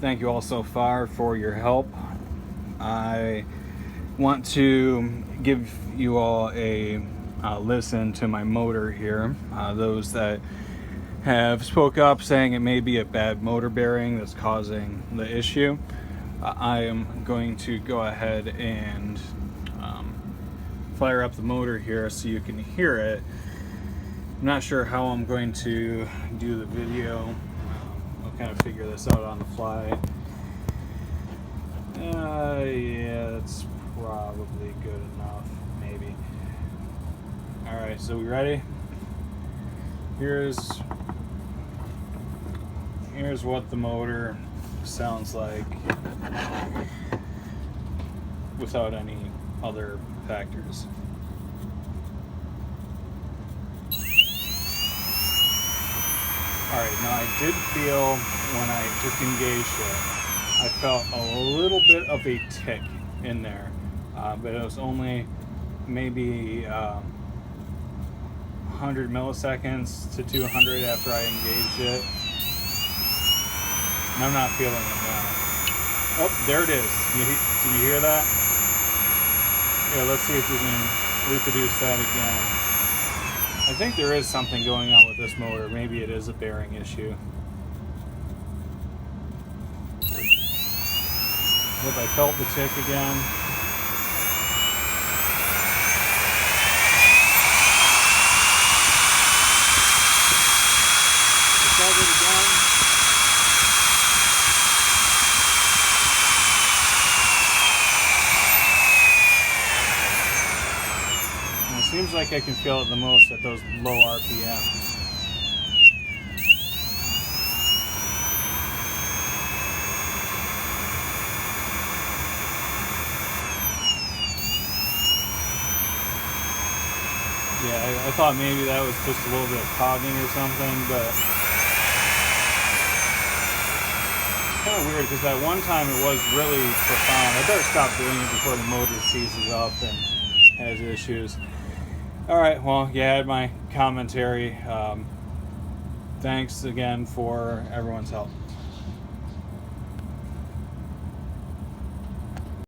Thank you all so far for your help. I want to give you all a listen to my motor here. Those that have spoke up saying it may be a bad motor bearing that's causing the issue. I am going to go ahead and fire up the motor here so you can hear it. I'm not sure how I'm going to do the video. I'll kind of figure this out on the fly. Yeah, that's probably good enough, maybe. Alright, so we ready? Here's what the motor sounds like without any other factors. Alright, now I did feel when I just engaged it, I felt a little bit of a tick in there, but it was only maybe 100 milliseconds to 200 after I engaged it. And I'm not feeling it now. Oh, there it is. Did you hear that? Yeah, let's see if we can reproduce that again. I think there is something going on with this motor. Maybe it is a bearing issue. Hope I felt the tick again. Start it again. And it seems like I can feel it the most at those low RPMs. Yeah, I thought maybe that was just a little bit of cogging or something, but it's kind of weird because that one time it was really profound. I better stop doing it before the motor seizes up and has issues. Alright, well, yeah, I had my commentary. Thanks again for everyone's help.